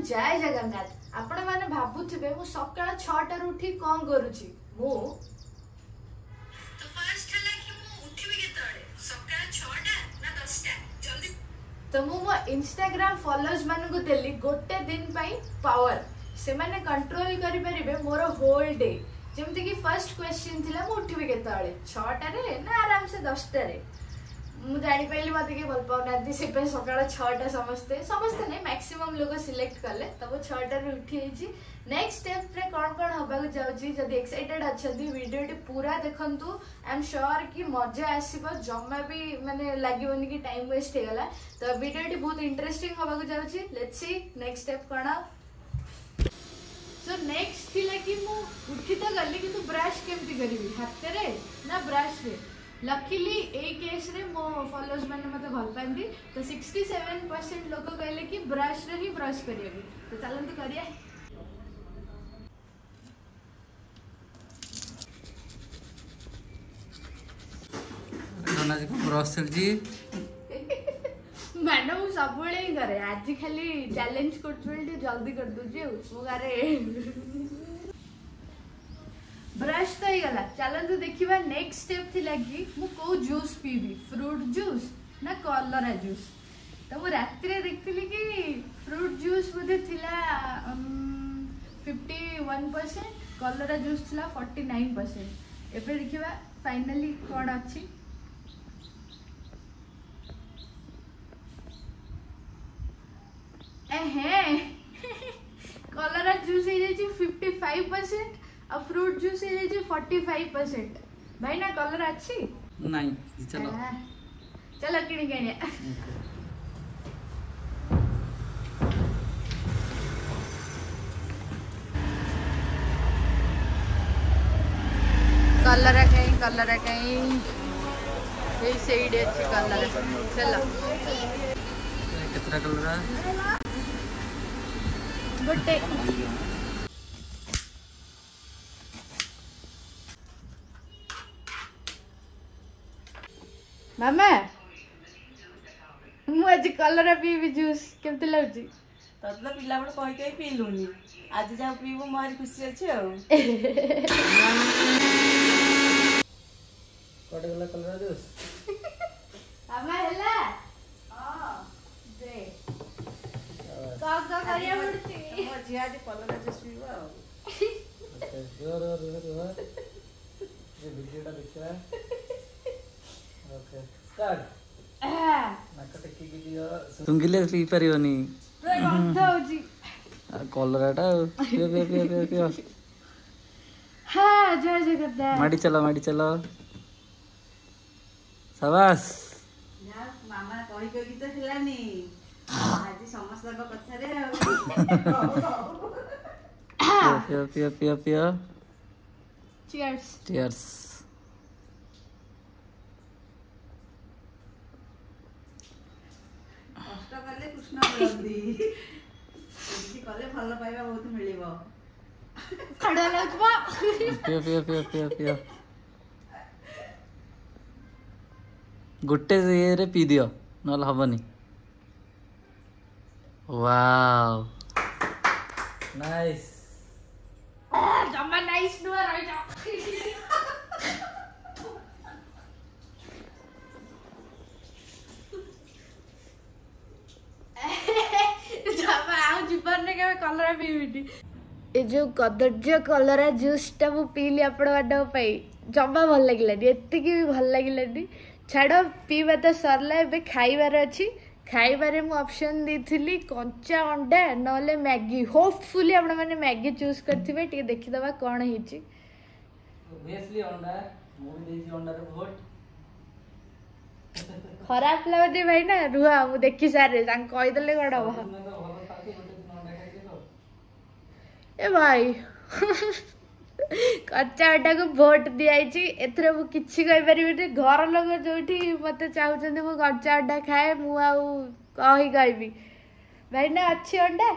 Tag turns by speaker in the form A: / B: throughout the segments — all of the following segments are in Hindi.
A: जय जगन्नाथ। आपण माने भाबुथिबे मु सकाळ 6टा ରୁ उठी कोन करूची मु तो फर्स्ट हला कि मु उठिबे केतळे सकाळ 6टा ना 10टा जल्दी तो मु इंस्टाग्राम फॉलोअर्स माने को देली गोटे दिन पई पावर से माने कंट्रोल करि परिबे मोर होल डे। जेमति कि फर्स्ट क्वेश्चन थिला मु उठिबे केतळे 6टा रे ना आराम से 10टा रे मु जानी पहली मत के भल पाउना से सकाळ 6टा समस्ते समस्ते नहीं मैक्सिमम लोग सिलेक्ट कले तब 6टा रे उठी छी। नेक्स्ट स्टेप रे कोन कोन होबा को जाउची जदी एक्साइटेड अछदी वीडियो टी पूरा देखंतु आई एम श्योर कि मजा आसीबो जम्मा भी माने लागिवनी कि टाइम वेस्ट हे गला तो वीडियो टी बहुत इंटरेस्टिंग होबा को जाउची। लेट्स सी नेक्स्ट स्टेप कोन। सो नेक्स्ट थिला कि मु उठी तो गली कि तू ब्रश केमती करबी हाथ रे ना ब्रश रे। लकीली ए केस रे मो फॉलोअर्स माने मते भल पांदी तो 67% लोग कहले कि ब्रश रे ही ब्रश करियबी तो चलंतु करिया।
B: दोना जी को ब्रश चल जी
A: मैंने वो सब बड़े ही करे आज खाली चैलेंज करछुल जल्दी कर दूजी मु गारे ब्रश तो ही गला। चलंतु देखिबा नेक्स्ट स्टेप थी लगी मु को जूस पीबी फ्रूट जूस ना कलरा जूस तो मु रात्रि रे देखतिली कि फ्रूट जूस मध्ये थिला 51% कलरा जूस थिला 49%। एबे देखिबा फाइनली कोड अछि एहे कलरा जूस हे जे 55% और फ्रूट जूस है जो 45%। भाई ना कलर अच्छी
B: नहीं चलो
A: चलो किणी किणी कलर कहीं ये सेड अच्छी कलर चलो
B: कितना कलर है
A: गुड्डे मामा मु आज कलर पीबी जूस केमते लागुची
C: ततला पिला बड़ कहि कहि पीलुनी आज जा पीबो मारी खुशी अछि आ
B: कोटे गला कलर जूस
A: मामा हला हां दे का करिया पड़ती
C: मो जी आज कलर जूस पीबो आ
B: ओके जोर ये वीडियोटा देखिरा ओके स्टार्ट नाकटे की वीडियो तुंगिले पी परियोनी
A: गंध होजी
B: कलराटा पियो पियो पियो पियो पियो
A: हां जय जगन्नाथ
B: माडी चलो शाबाश
C: ना मामा कहि कहि तो हिलानी आज समस्त को कथा रे
B: पियो
A: चीयर्स
C: कष्ट कले कृष्ण मिलती एठी कले भल पाइबा बहुत मिलिबो
A: खड़ा लगबा
B: पियो गुट्टे ये रे पी दियो नल हबनी वाओ नाइस
A: जम्मा नाइस नुआ रहि जा कलरा पीबी ए जो कदर्य कलरा जूस टा मु पीली आपण पाई जमा भल लगिलानी एति भी भल लगिलानी छाड़ पीवा तो सरला एबे खाइबार अछि खाइबारे मु ऑप्शन देथिली कंचा अंडा नले मैगी होपफुली आपण माने मैगी चूज करथिबे टी देखि दबा कोन हिची
B: ऑब्वियसली अंडा मु देसी अंडा रे वोट
A: खराब लागदे भाई ना रुहा मु देखि सारे तां कहि दले गडा ए भाई कच्चा अड्डा को भोट दिखाई एथरे मु किछि कहि परिबे घर लोग जोठी मते चाहुचंदे मु कच्चा अड्डा खाए मु आउ कहि कहबी भाई ना अच्छी अंडा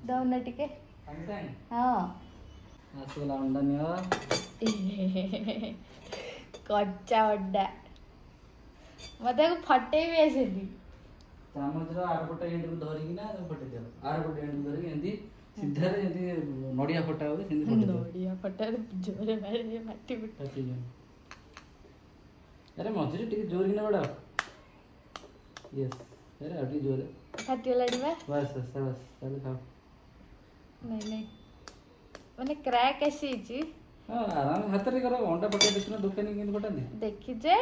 A: दौना टिके हां
B: आसला अंडा नियो
A: कच्चा अंडा मते को फटे भी ऐसे दी
B: ଚାମଚର ଆରପଟ ଏଣ୍ଡକୁ ଧରିକିନା ଫଟେଇ ଦିଅ। ଆରପଟ ଏଣ୍ଡକୁ ଧରିକି ଏମିତି ସିଧାରେ ଯେମିତି ନଡ଼ିଆ ଫଟା ହୁଏ ସେମିତି ଫଟେଇ ଦିଅ।
A: ନଡ଼ିଆ ଫଟାରେ ଜୋରେ ମାରିବେ ମାଟି ଫଟା।
B: अरे मझे टिके जोर किना बड़ा यस अरे अभी जोर
A: फाटिगलाड़ी बा
B: बस बस बस चल खाओ
A: नहीं नहीं माने क्रैक ऐसी जी
B: हां आराम हाथ रे करो अंडा पटे देखना दुकानी किन पटा दे
A: देखि जे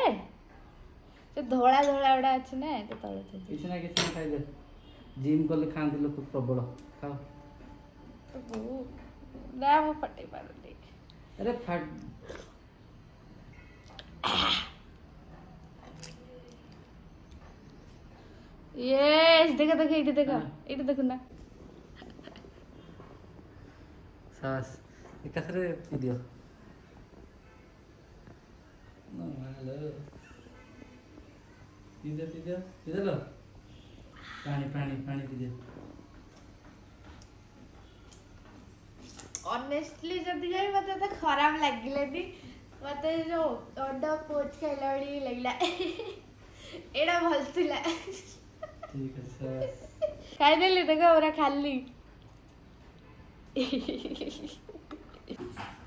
A: धोला धोला उडा अछि ना तो तळे थे
B: किछ ना खाइ दे जिम करले खांती लोक प्रबल खाओ
A: तो ना वो फटे पारले
B: अरे फट
A: यस देखो देखो इटे देखो ना
B: सास एकथरे पी दियो नो हेलो पी दे लो पानी पी दे
A: ऑनेस्टली जदी गई मते तो खराब लागिलेनी मते जो अंडा पोच खाइला बडी लागला एडा भलथिला
B: ठीक है सर
A: खाई देली देखो ओरा खाली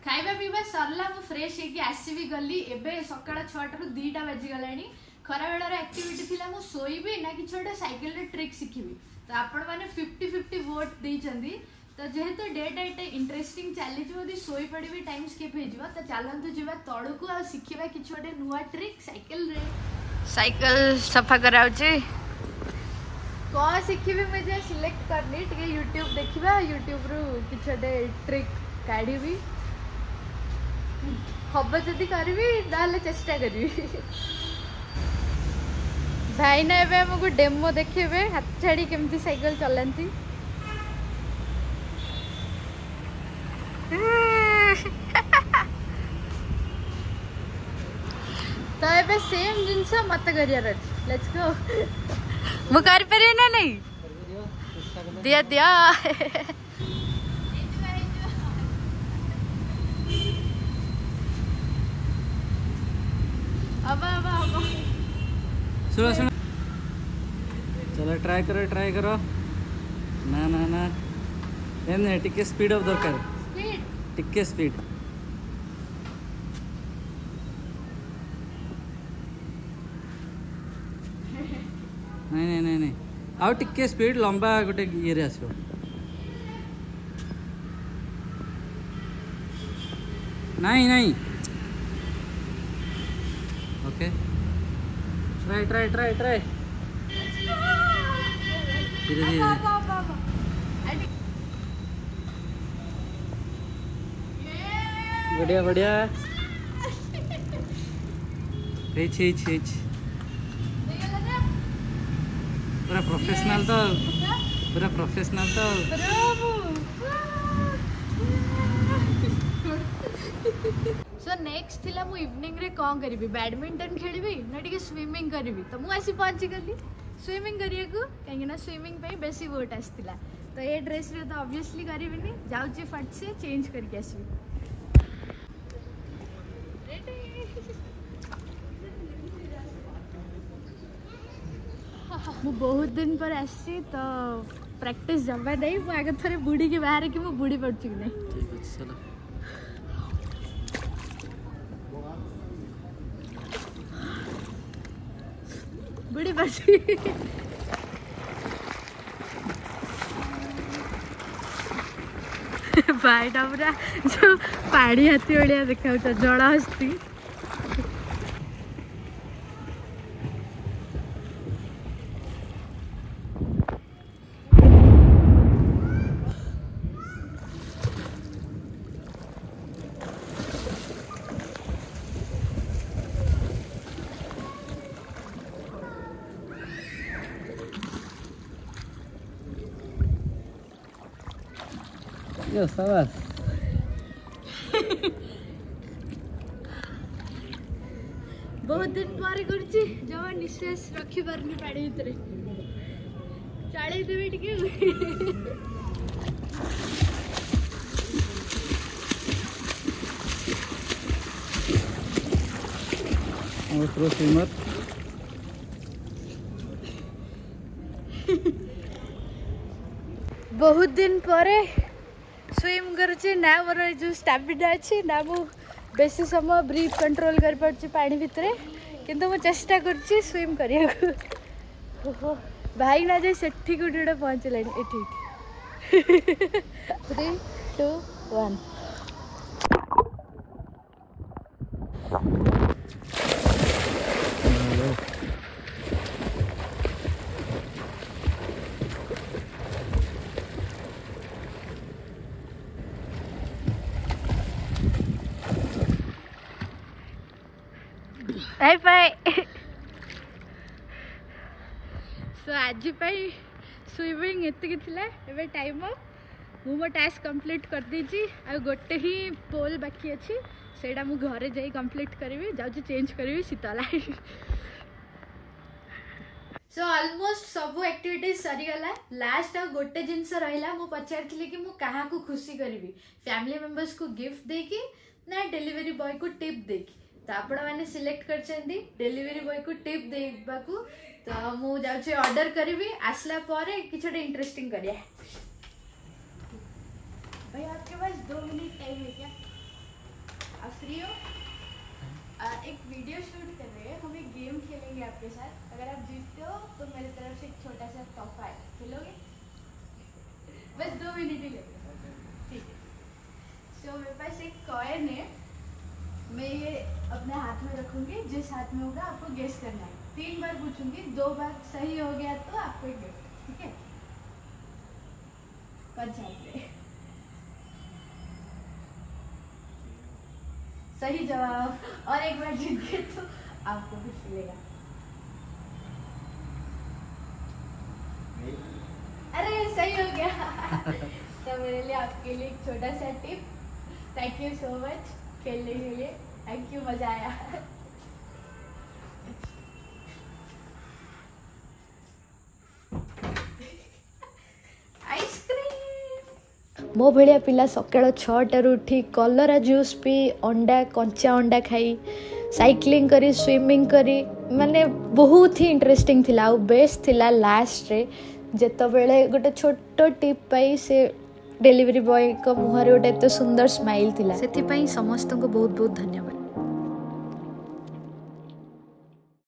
A: खाइबा पीबा सरला मु फ्रेश हे कि आसीबी गली एबे सकाळ 6 टा 2 बाजी गलानी खरा बेलार एक्टिविटी थिला मु सोईबी ना कि छोटा साइकिल रे ट्रिक सिखिबी तो आपण माने 50-50 वोट देई चंदी तो जेहेतु डे डाइट इंटरेस्टिंग चली जदी सोई पड़बी टाइम स्किप हे जिवो तो चलंतु जिबा तळकु आ सिखिबा कि छोटे नुवा ट्रिक साइकिल रे साइकिल सफा कराउची कौन शिखी मुझे सिलेक्ट करनी टे यूट्यूब देखा यूट्यूब रु कि ट्रिक काढ़ी हम जदि करी ना चेष्टा करी भाई ना एबे हमको डेमो देखेबे हाथ छाड़ी केमती साइकिल चलांती तो एबे सेम जिनस मत करियार अछि लेट्स गो मु कर परिए ना नहीं दिया दिया अब
B: सुनो चलो ट्राई करो ना ना ना एने टिके स्पीड ऑफ दरकार
A: स्पीड
B: टिके स्पीड नहीं आउ टिके स्पीड लंबा गोटे ये रे आसो नहीं ओके ट्राई धीरे बढ़िया पूरा प्रोफेशनल तो
A: सो नेक्स्ट थिला मु इवनिंग रे कौन करी बैडमिंटन खेली ना टे स्विमिंग करी तो मुझे आसी पहुंची गली स्विमिंग करिया को कहीं ना स्विमिंग पे बेसी वोट आसला तो ये ड्रेस रे तो ऑब्वियसली करी जाऊँगी फट से चेंज करके आसबी मु बहुत दिन पर आसी तो प्रैक्टिस जमा नहीं मु आगे थोड़े बुड़ी के बाहर कि मु बुड़ी पड़ चुकी नहीं
B: ठीक है चलो
A: बुड़ी पड़ चुकी भाईटा पूरा जो पाड़ी हाथी भाया देखा जड़ हस्ती
B: यो शाबाश
A: बहुत दिन पर करछि जमा निश्वास रखी पारनी पाड़ी भीतर चाली देबे टिके
B: और प्रो स्विमर
A: बहुत दिन पर स्विम करुच्ची ना मोर जो स्टामिना अच्छी ना मु बेसी समय ब्रीथ कंट्रोल कर पार्ची पानी भितर किंतु मु चेष्टा करुच्ची स्विम करिया भाई ना जाए सेठी गोटे पहुँचला 3 2 1 हाय फाय सो आज स्विमिंग एतिक थिला एबे टाइम अप मु मो टास्क कंप्लीट कर दीची आ गोटे ही पोल बाकी अछि सेडा मु घरे जाई कंप्लीट करबी जाउची चेंज करबी शीतला सो ऑलमोस्ट सब एक्टिविटीज सरी गला लास्ट आ गोटे जिंस रहिला मु पचारथिली कि मु काहा को खुशी करबी फैमिली मेंबर्स को गिफ्ट देकी ना डिलीवरी बॉय को टिप देकी तो आपण मैंने सिलेक्ट करछंदी डिलीवरी बॉय को टिप देबाकू तो मु जाउची ऑर्डर करबी आसला पारे किछटे इंटरेस्टिंग करिया भाई आपके पास 2 मिनट टाइम है क्या आप फ्री हो एक वीडियो शूट कर रहे हैं हम एक गेम खेलेंगे आपके साथ अगर आप जीतते हो तो मेरी तरफ से एक छोटा सा तोहफा है खेलोगे बस 2 मिनट ही लगेगा ठीक है सो मेरे पास एक कॉइन है मैं ये अपने हाथ में रखूंगी जिस हाथ में होगा आपको गेस करना है 3 बार पूछूंगी 2 बार सही हो गया तो आपको एक गिफ्ट ठीक है कौन सा है सही जवाब और एक बार जीत गए तो आपको भी मिलेगा अरे सही हो गया तो मेरे लिए आपके लिए एक छोटा सा tip thank you so much खेलने के लिए थैंक यू मजा आया मो भाया पिला सकाळ 6टार उठी कलरा जूस पी अंडा कंचा अंडा खाई साइक्लिंग करी स्विमिंग करी माने बहुत ही इंटरेस्टिंग थिला आ बेस्ट थिला लास्ट रे जेतो बेले गोटे छोटो टिप पाई से डिलीवरी बॉय को मुहर गोटे एत सुंदर स्माइल थिला सेति पई समस्त को बहुत बहुत धन्यवाद।